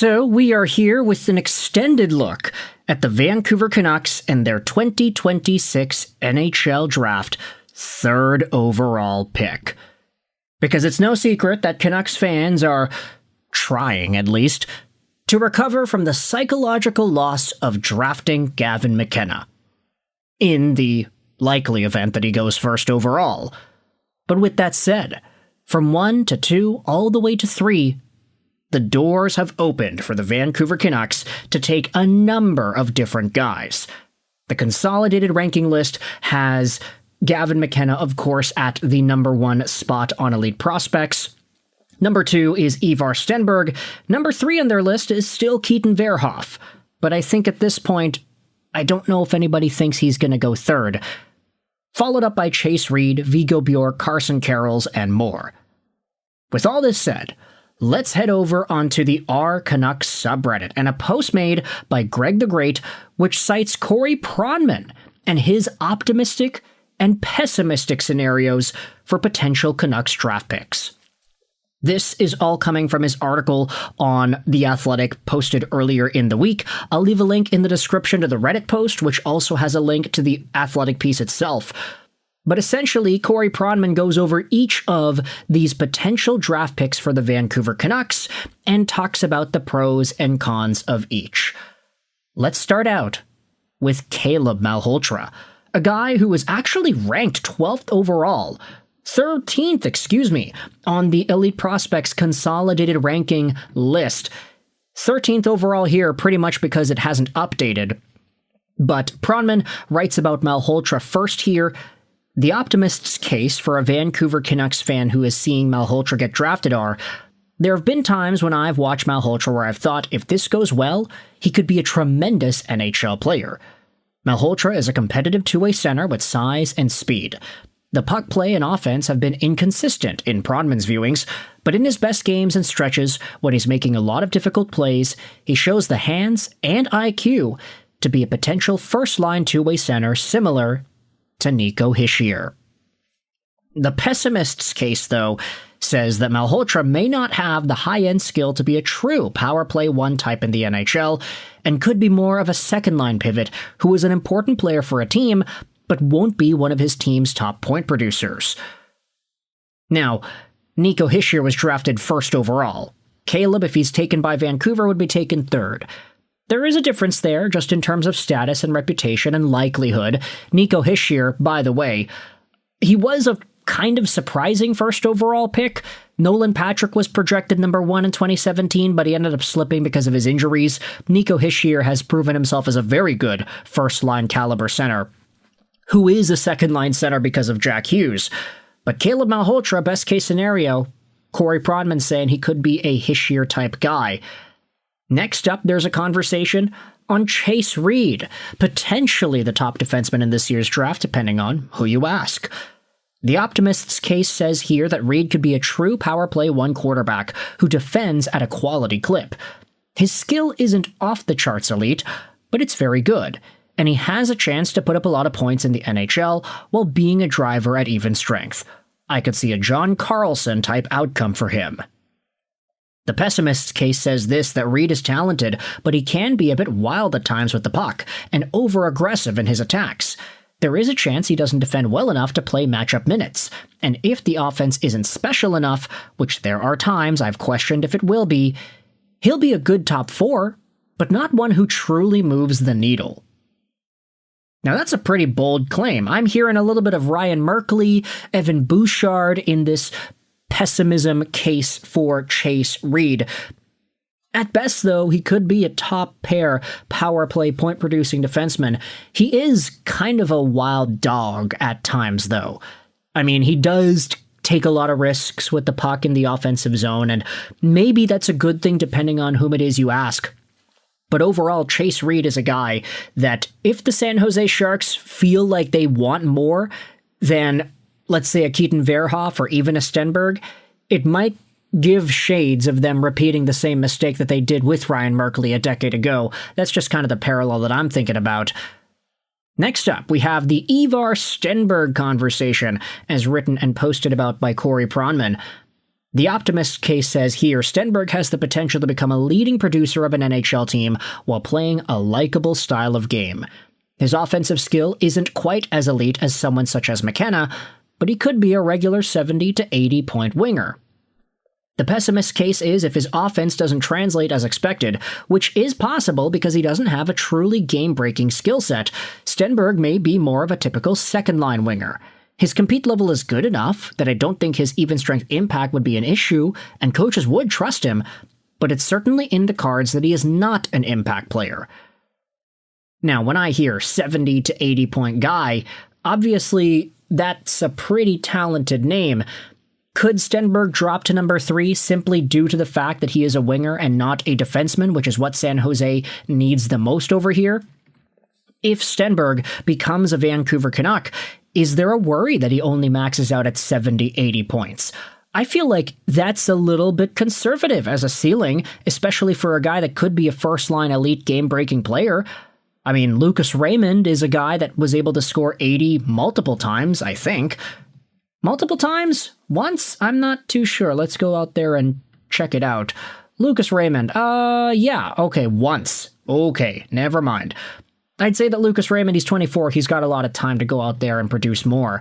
So we are here with an extended look at the Vancouver Canucks and their 2026 NHL Draft 3rd overall pick. Because it's no secret that Canucks fans are trying, at least, to recover from the psychological loss of drafting Gavin McKenna, in the likely event that he goes 1st overall. But with that said, from 1 to 2 all the way to 3, the doors have opened for the Vancouver Canucks to take a number of different guys. The consolidated ranking list has Gavin McKenna, of course, at the number 1 spot on Elite Prospects. Number 2 is Ivar Stenberg. Number 3 on their list is still Katon Verhoff. But I think at this point, I don't know if anybody thinks he's going to go 3rd. Followed up by Chase Reid, Viggo Bjork, Carson Carels, and more. With all this said, let's head over onto the R Canucks subreddit and a post made by Greg the Great, which cites Corey Pronman and his optimistic and pessimistic scenarios for potential Canucks draft picks. This is all coming from his article on The Athletic posted earlier in the week. I'll leave a link in the description to the Reddit post, which also has a link to the Athletic piece itself. But essentially, Corey Pronman goes over each of these potential draft picks for the Vancouver Canucks and talks about the pros and cons of each. Let's start out with Caleb Malhotra, a guy who was actually ranked 13th overall, on the Elite Prospects consolidated ranking list. 13th overall here pretty much because it hasn't updated. But Pronman writes about Malhotra first here. The optimist's case for a Vancouver Canucks fan who is seeing Malhotra get drafted are, there have been times when I've watched Malhotra where I've thought if this goes well, he could be a tremendous NHL player. Malhotra is a competitive two-way center with size and speed. The puck play and offense have been inconsistent in Pronman's viewings, but in his best games and stretches, when he's making a lot of difficult plays, he shows the hands and IQ to be a potential first-line two-way center similar to Nico Hischier. The pessimist's case, though, says that Malhotra may not have the high-end skill to be a true power play 1 type in the NHL, and could be more of a second-line pivot who is an important player for a team, but won't be one of his team's top point producers. Now, Nico Hischier was drafted 1st overall. Caleb, if he's taken by Vancouver, would be taken 3rd. There is a difference there, just in terms of status and reputation and likelihood. Nico Hischier, by the way, he was a kind of surprising 1st overall pick. Nolan Patrick was projected number 1 in 2017, but he ended up slipping because of his injuries. Nico Hischier has proven himself as a very good first-line caliber center, who is a second-line center because of Jack Hughes. But Caleb Malhotra, best-case scenario, Corey Pronman saying he could be a Hischier-type guy. Next up, there's a conversation on Chase Reid, potentially the top defenseman in this year's draft, depending on who you ask. The optimist's case says here that Reid could be a true power play 1 quarterback who defends at a quality clip. His skill isn't off the charts elite, but it's very good, and he has a chance to put up a lot of points in the NHL while being a driver at even strength. I could see a John Carlson-type outcome for him. The pessimist's case says this, that Reid is talented, but he can be a bit wild at times with the puck, and over-aggressive in his attacks. There is a chance he doesn't defend well enough to play matchup minutes, and if the offense isn't special enough, which there are times I've questioned if it will be, he'll be a good top 4, but not one who truly moves the needle. Now that's a pretty bold claim. I'm hearing a little bit of Ryan Merkley, Evan Bouchard in this pessimism case for Chase Reid. At best, though, he could be a top pair power play point producing defenseman. He is kind of a wild dog at times, though. I mean, he does take a lot of risks with the puck in the offensive zone, and maybe that's a good thing depending on whom it is you ask. But overall, Chase Reid is a guy that if the San Jose Sharks feel like they want more than, let's say, a Katon Verhoff or even a Stenberg, it might give shades of them repeating the same mistake that they did with Ryan Merkley a decade ago. That's just kind of the parallel that I'm thinking about. Next up, we have the Ivar Stenberg conversation, as written and posted about by Corey Pronman. The optimist case says here, Stenberg has the potential to become a leading producer of an NHL team while playing a likable style of game. His offensive skill isn't quite as elite as someone such as McKenna, but he could be a regular 70 to 80 point winger. The pessimist case is if his offense doesn't translate as expected, which is possible because he doesn't have a truly game-breaking skill set, Stenberg may be more of a typical second-line winger. His compete level is good enough that I don't think his even-strength impact would be an issue, and coaches would trust him, but it's certainly in the cards that he is not an impact player. Now, when I hear 70 to 80 point guy, obviously that's a pretty talented name. Could Stenberg drop to number 3 simply due to the fact that he is a winger and not a defenseman, which is what San Jose needs the most over here? If Stenberg becomes a Vancouver Canuck, is there a worry that he only maxes out at 70, 80 points? I feel like that's a little bit conservative as a ceiling, especially for a guy that could be a first-line elite game-breaking player. I mean, Lucas Raymond is a guy that was able to score 80 multiple times, I think. Multiple times? Once? I'm not too sure. Let's go out there and check it out. Lucas Raymond. Yeah. Okay, once. Okay, never mind. I'd say that Lucas Raymond, he's 24. He's got a lot of time to go out there and produce more.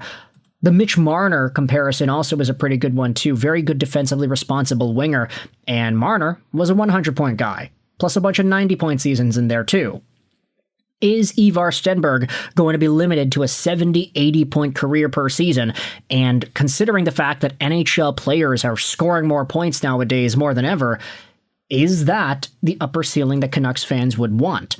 The Mitch Marner comparison also is a pretty good one, too. Very good defensively responsible winger. And Marner was a 100-point guy, plus a bunch of 90-point seasons in there, too. Is Ivar Stenberg going to be limited to a 70, 80-point career per season? And considering the fact that NHL players are scoring more points nowadays more than ever, is that the upper ceiling that Canucks fans would want?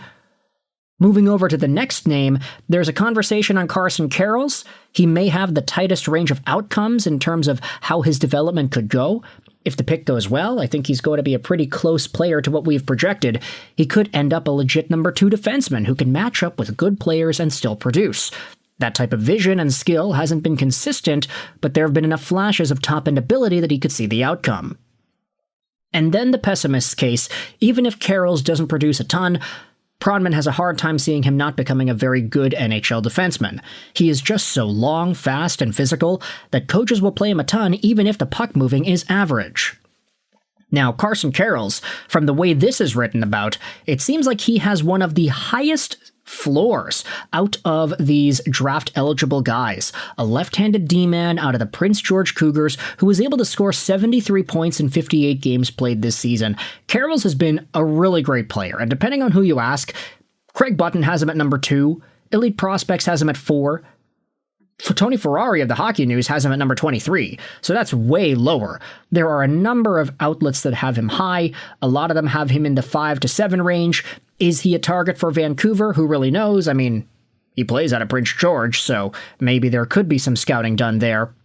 Moving over to the next name, there's a conversation on Carson Carels. He may have the tightest range of outcomes in terms of how his development could go. If the pick goes well, I think he's going to be a pretty close player to what we've projected. He could end up a legit number 2 defenseman who can match up with good players and still produce. That type of vision and skill hasn't been consistent, but there have been enough flashes of top-end ability that he could see the outcome. And then the pessimist's case, even if Carels doesn't produce a ton, Pronman has a hard time seeing him not becoming a very good NHL defenseman. He is just so long, fast, and physical that coaches will play him a ton even if the puck moving is average. Now, Carson Carels, from the way this is written about, it seems like he has one of the highest floors out of these draft-eligible guys. A left-handed D-man out of the Prince George Cougars who was able to score 73 points in 58 games played this season. Carels has been a really great player, and depending on who you ask, Craig Button has him at number 2, Elite Prospects has him at 4, Tony Ferrari of the Hockey News has him at number 23, so that's way lower. There are a number of outlets that have him high. A lot of them have him in the 5 to 7 range. Is he a target for Vancouver? Who really knows? I mean, he plays out of Prince George, so maybe there could be some scouting done there.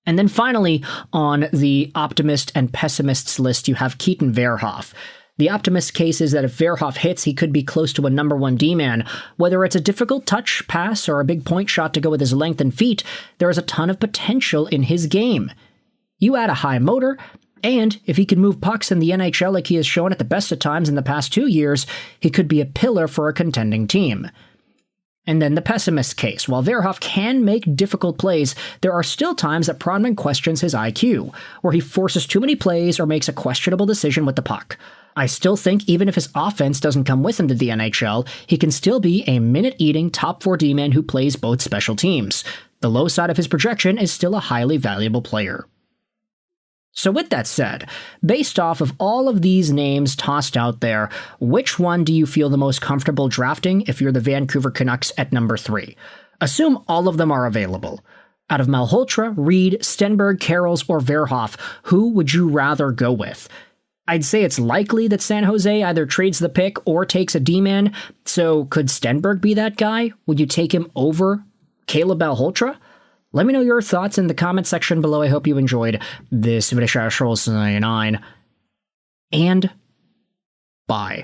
And then finally, on the optimist and pessimists list, you have Katon Verhoff. The optimist case is that if Verhoff hits, he could be close to a number 1 D-man. Whether it's a difficult touch pass or a big point shot to go with his length and feet, there is a ton of potential in his game. You add a high motor, and if he can move pucks in the NHL like he has shown at the best of times in the past 2 years, he could be a pillar for a contending team. And then the pessimist case. While Verhoff can make difficult plays, there are still times that Pronman questions his IQ, where he forces too many plays or makes a questionable decision with the puck. I still think even if his offense doesn't come with him to the NHL, he can still be a minute-eating top 4 D-man who plays both special teams. The low side of his projection is still a highly valuable player. So with that said, based off of all of these names tossed out there, which one do you feel the most comfortable drafting if you're the Vancouver Canucks at number 3? Assume all of them are available. Out of Malhotra, Reid, Stenberg, Carels, or Verhoff, who would you rather go with? I'd say it's likely that San Jose either trades the pick or takes a D-man, so could Stenberg be that guy? Would you take him over Caleb Malhotra? Let me know your thoughts in the comment section below. I hope you enjoyed this video. And bye.